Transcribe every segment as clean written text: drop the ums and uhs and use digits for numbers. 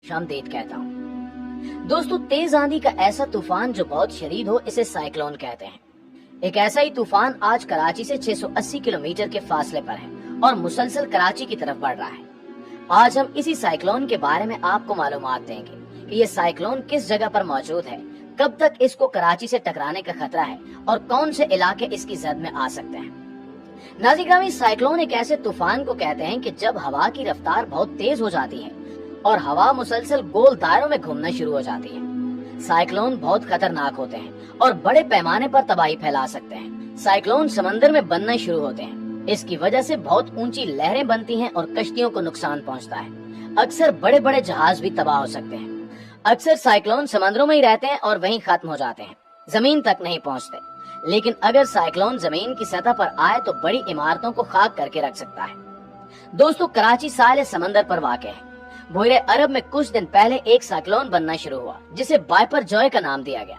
खुशामदीद कहता हूँ। दोस्तों, तेज आंधी का ऐसा तूफान जो बहुत शदीद हो, इसे साइक्लोन कहते हैं। एक ऐसा ही तूफान आज कराची से 680 किलोमीटर के फासले पर है और मुसलसल कराची की तरफ बढ़ रहा है। आज हम इसी साइक्लोन के बारे में आपको मालूमात देंगे कि ये साइक्लोन किस जगह पर मौजूद है, कब तक इसको कराची से टकराने का खतरा है और कौन से इलाके इसकी जद में आ सकते हैं। नाज़रीन, साइक्लोन एक ऐसे तूफान को कहते हैं कि जब हवा की रफ्तार बहुत तेज हो जाती है और हवा मुसलसल गोल दायरों में घूमना शुरू हो जाती है। साइक्लोन बहुत खतरनाक होते हैं और बड़े पैमाने पर तबाही फैला सकते हैं। साइक्लोन समंदर में बनना शुरू होते हैं। इसकी वजह से बहुत ऊंची लहरें बनती हैं और कश्तियों को नुकसान पहुंचता है। अक्सर बड़े बड़े जहाज भी तबाह हो सकते हैं। अक्सर साइक्लोन समंदरों में ही रहते हैं और वहीं खत्म हो जाते हैं, जमीन तक नहीं पहुंचते। लेकिन अगर साइक्लोन जमीन की सतह पर आए तो बड़ी इमारतों को खाक करके रख सकता है। दोस्तों, कराची साहिल समंदर पर वाक़ है। बहरे अरब में कुछ दिन पहले एक साइक्लोन बनना शुरू हुआ जिसे बाइपर जॉय का नाम दिया गया।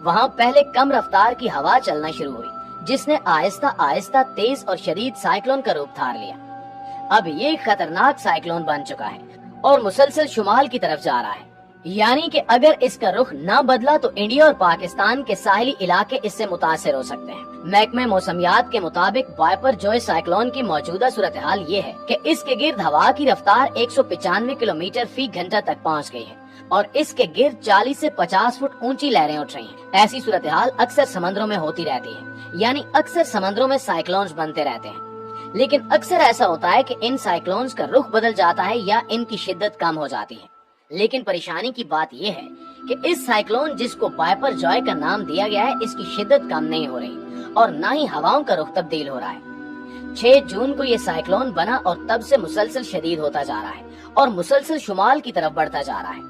वहाँ पहले कम रफ्तार की हवा चलना शुरू हुई जिसने आहिस्ता आहिस्ता तेज और शदीद साइक्लोन का रूप धार लिया। अब ये खतरनाक साइक्लोन बन चुका है और मुसलसल शुमाल की तरफ जा रहा है। यानी कि अगर इसका रुख न बदला तो इंडिया और पाकिस्तान के साहिली इलाके इससे मुतासिर हो सकते हैं। महकमे मौसमियात के मुताबिक बाइपर जॉय साइक्लोन की मौजूदा सूरत हाल ये है कि इसके गिर्द हवा की रफ्तार 195 किलोमीटर फी घंटा तक पहुंच गई है और इसके गिर्द 40 से 50 फुट ऊंची लहरें उठ रही हैं। ऐसी सूरत हाल अक्सर समंदरों में होती रहती है, यानी अक्सर समंदरों में साइक्लोन्स बनते रहते हैं। लेकिन अक्सर ऐसा होता है कि इन साइक्लोन्स का रुख बदल जाता है या इनकी शिद्दत कम हो जाती है। लेकिन परेशानी की बात यह है कि इस साइक्लोन जिसको बाइपर जॉय का नाम दिया गया है, इसकी शिद्दत कम नहीं हो रही और न ही हवाओं का रुख तब्दील हो रहा है। 6 जून को ये साइक्लोन बना और तब से मुसलसल शदीद होता जा रहा है और मुसलसल शुमाल की तरफ बढ़ता जा रहा है।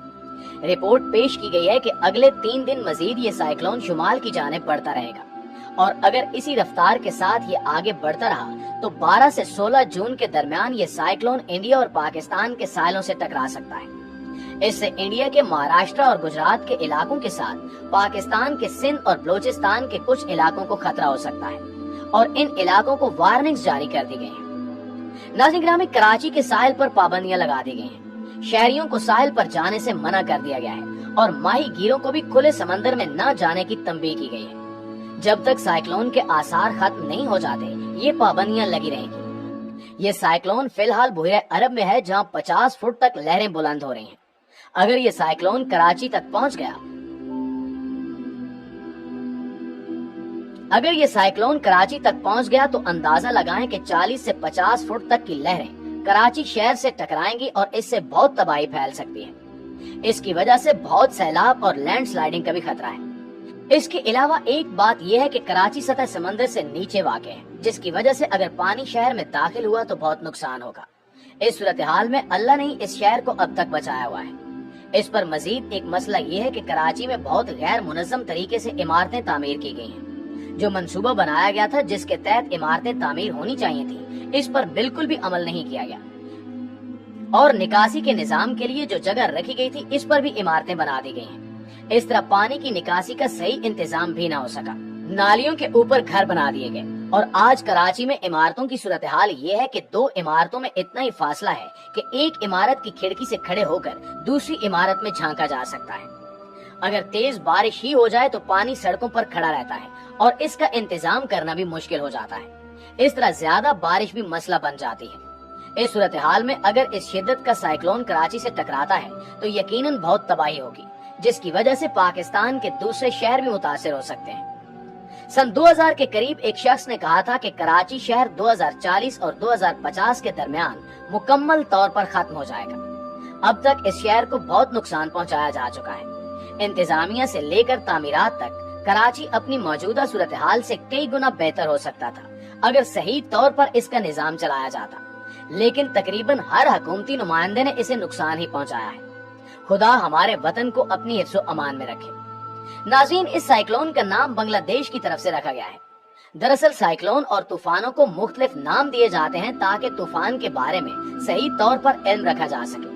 रिपोर्ट पेश की गई है कि अगले 3 दिन मजीद ये साइक्लोन शुमाल की जानिब बढ़ता रहेगा और अगर इसी रफ्तार के साथ ये आगे बढ़ता रहा तो 12 से 16 जून के दरमियान ये साइक्लोन इंडिया और पाकिस्तान के साहिलों से टकरा सकता है। इससे इंडिया के महाराष्ट्र और गुजरात के इलाकों के साथ पाकिस्तान के सिंध और बलोचिस्तान के कुछ इलाकों को खतरा हो सकता है और इन इलाकों को वार्निंग्स जारी कर दी गई हैं। नाज़रीन, कराची के साहिल पर पाबंदियां लगा दी गई हैं। शहरियों को साहिल पर जाने से मना कर दिया गया है और माही गिरों को भी खुले समंदर में न जाने की तंबीह की गई है। जब तक साइक्लोन के आसार खत्म नहीं हो जाते ये पाबंदियां लगी रहेंगी। ये साइक्लोन फिलहाल बहरे अरब में है जहाँ 50 फुट तक लहरें बुलंद हो रही हैं। अगर ये साइक्लोन कराची तक पहुंच गया, तो अंदाजा लगाएं कि 40 से 50 फुट तक की लहरें कराची शहर से टकराएंगी और इससे बहुत तबाही फैल सकती है। इसकी वजह से बहुत सैलाब और लैंडस्लाइडिंग का भी खतरा है। इसके अलावा एक बात यह है कि कराची सतह समंदर से नीचे वाक़ है, जिसकी वजह से अगर पानी शहर में दाखिल हुआ तो बहुत नुकसान होगा। इस सूरत हाल में अल्लाह ने इस शहर को अब तक बचाया हुआ है। इस पर मजीद एक मसला ये है कि कराची में बहुत गैर मुनज़्ज़म तरीके से इमारतें तामीर की गई हैं। जो मंसूबा बनाया गया था जिसके तहत इमारतें तामीर होनी चाहिए थी, इस पर बिल्कुल भी अमल नहीं किया गया और निकासी के निजाम के लिए जो जगह रखी गई थी इस पर भी इमारतें बना दी गई हैं। इस तरह पानी की निकासी का सही इंतजाम भी ना हो सका। नालियों के ऊपर घर बना दिए गए और आज कराची में इमारतों की सूरत हाल ये है कि 2 इमारतों में इतना ही फासला है कि एक इमारत की खिड़की से खड़े होकर दूसरी इमारत में झांका जा सकता है। अगर तेज बारिश ही हो जाए तो पानी सड़कों पर खड़ा रहता है और इसका इंतजाम करना भी मुश्किल हो जाता है। इस तरह ज्यादा बारिश भी मसला बन जाती है। इस सूरत हाल में अगर इस शिद्दत का साइक्लोन कराची से टकराता है तो यकीनन बहुत तबाही होगी, जिसकी वजह से पाकिस्तान के दूसरे शहर भी मुतासिर हो सकते हैं। सन 2000 के करीब एक शख्स ने कहा था कि कराची शहर 2040 और 2050 के दरमियान मुकम्मल तौर पर खत्म हो जाएगा। अब तक इस शहर को बहुत नुकसान पहुंचाया जा चुका है। इंतजामिया से लेकर तामीरात तक कराची अपनी मौजूदा सूरत हाल से कई गुना बेहतर हो सकता था अगर सही तौर पर इसका निजाम चलाया जाता, लेकिन तकरीबन हर हुकूमती नुमाइंदे ने इसे नुकसान ही पहुंचाया है। खुदा हमारे वतन को अपनी हिफ्ज़ो अमान में रखे। नाज़रीन, इस साइक्लोन का नाम बांग्लादेश की तरफ से रखा गया है। दरअसल साइक्लोन और तूफानों को मुख्तलिफ नाम दिए जाते हैं ताकि तूफान के बारे में सही तौर पर इल्म रखा जा सके।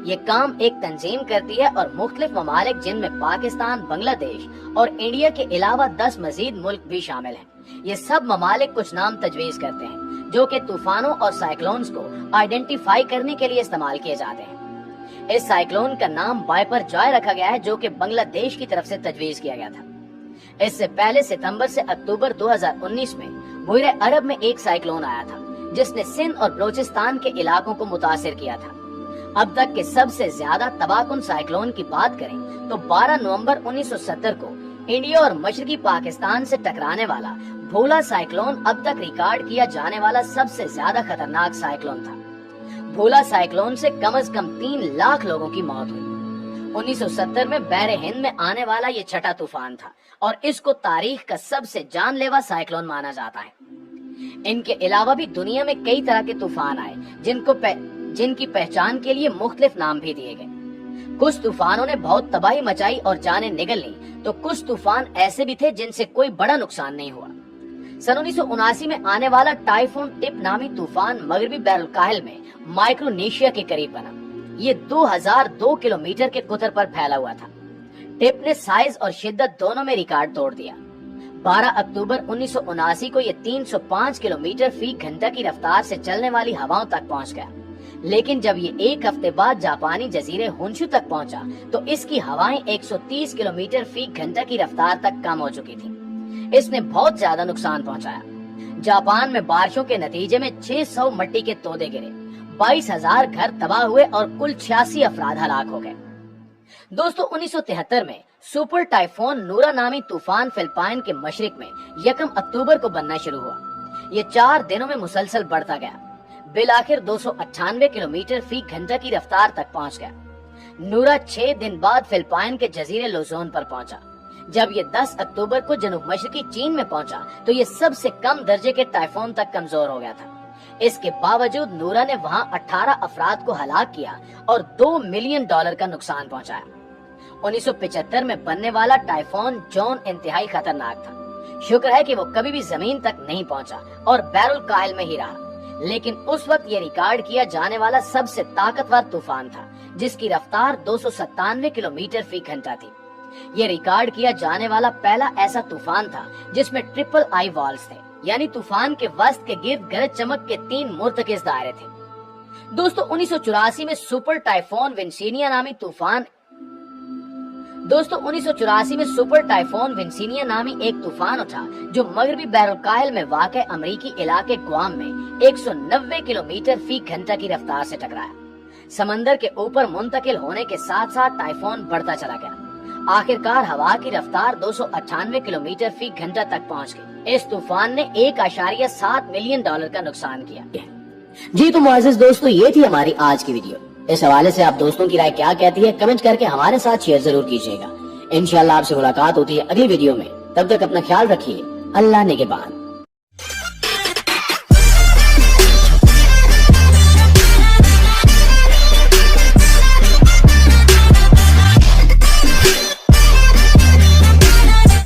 ये काम एक तंजीम करती है और मुख्तलिफ ममालिक जिनमें पाकिस्तान, बांग्लादेश और इंडिया के अलावा 10 मजीद मुल्क भी शामिल हैं। ये सब ममालिक कुछ नाम तजवीज़ करते हैं जो कि तूफानों और साइक्लोन्स को आइडेंटिफाई करने के लिए इस्तेमाल किए जाते हैं। इस साइक्लोन का नाम बाइपर जॉय रखा गया है, जो कि बांग्लादेश की तरफ से तजवीज किया गया था। इससे पहले सितंबर से अक्टूबर 2019 में बुरे अरब में एक साइक्लोन आया था, जिसने सिंध और बलोचिस्तान के इलाकों को मुतासिर किया था। अब तक के सबसे ज्यादा तबाहकुन साइक्लोन की बात करें तो 12 नवंबर 1970 को इंडिया और मशरकी पाकिस्तान से टकराने वाला भोला साइक्लोन अब तक रिकॉर्ड किया जाने वाला सबसे ज्यादा खतरनाक साइक्लोन था। भोला साइक्लोन से कम 3 लाख लोगों की मौत हुई। 1970 में बहरे हिंद में आने वाला ये छठा तूफान था और इसको तारीख का सबसे जानलेवा साइक्लोन माना जाता है। इनके अलावा भी दुनिया में कई तरह के तूफान आए, जिनकी पहचान के लिए मुख्तलिफ नाम भी दिए गए। कुछ तूफानों ने बहुत तबाही मचाई और जानें निगल ली, तो कुछ तूफान ऐसे भी थे जिनसे कोई बड़ा नुकसान नहीं हुआ। सन 1979 में आने वाला टाइफून टिप नामी तूफान मगरबी बहरुल में माइक्रोनेशिया के करीब बना। ये 2002 किलोमीटर के कुतर पर फैला हुआ था। टिप ने साइज और शिद्दत दोनों में रिकॉर्ड तोड़ दिया। 12 अक्टूबर 1979 को ये 305 किलोमीटर फी घंटा की रफ्तार से चलने वाली हवाओं तक पहुंच गया, लेकिन जब ये एक हफ्ते बाद जापानी जजीरे होन्शु तक पहुंचा तो इसकी हवाएं 130 किलोमीटर फी घंटा की रफ्तार तक कम हो चुकी थी। इसने बहुत ज्यादा नुकसान पहुंचाया। जापान में बारिशों के नतीजे में 600 मिट्टी के तोदे गिरे, 22,000 घर तबाह हुए और कुल 86 अफराद हलाक हो गए। दोस्तों, 1973 में सुपर टाइफून नूरा नामी तूफान फिलिपाइन के मशरिक में 1 अक्टूबर को बनना शुरू हुआ। ये 4 दिनों में मुसलसल बढ़ता गया, बिलाखिर 298 किलोमीटर फी घंटा की रफ्तार तक पहुंच गया। नूरा 6 दिन बाद फिलिपाइन के जजीरे लुजोन पर पहुंचा। जब ये 10 अक्टूबर को जनूब मशरकी चीन में पहुंचा तो ये सबसे कम दर्जे के टाइफून तक कमजोर हो गया था। इसके बावजूद नूरा ने वहां 18 अफराद को हलाक किया और $2 मिलियन का नुकसान पहुंचाया। 1975 में बनने वाला टाइफून जॉन इंतहाई खतरनाक था। शुक्र है कि वो कभी भी जमीन तक नहीं पहुंचा और बहरुल में ही रहा, लेकिन उस वक्त ये रिकॉर्ड किया जाने वाला सबसे ताकतवर तूफान था, जिसकी रफ्तार 297 किलोमीटर फी घंटा थी। ये रिकॉर्ड किया जाने वाला पहला ऐसा तूफान था जिसमें ट्रिपल आई वॉल्स थे, यानी तूफान के वस्त के गिर्द गरज चमक के 3 मुर्तकिज दायरे थे। दोस्तों, 1984 में सुपर टाइफून विंसीनिया नामी एक तूफान उठा, जो मगरबी बहरुल में वाक़ अमरीकी इलाके गुआम में 190 किलोमीटर फी घंटा की रफ्तार से टकराया। समंदर के ऊपर मुंतकिल होने के साथ साथ टाइफून बढ़ता चला गया। आखिरकार हवा की रफ्तार 298 किलोमीटर फी घंटा तक पहुंच गई। इस तूफान ने $1.7 मिलियन का नुकसान किया। जी तो मुअज़्ज़िज़ दोस्तों, ये थी हमारी आज की वीडियो। इस हवाले से आप दोस्तों की राय क्या कहती है, कमेंट करके हमारे साथ शेयर जरूर कीजिएगा। इंशाअल्लाह आपसे मुलाकात होती है अगली वीडियो में। तब तक अपना ख्याल रखिए। अल्लाह निगहबान।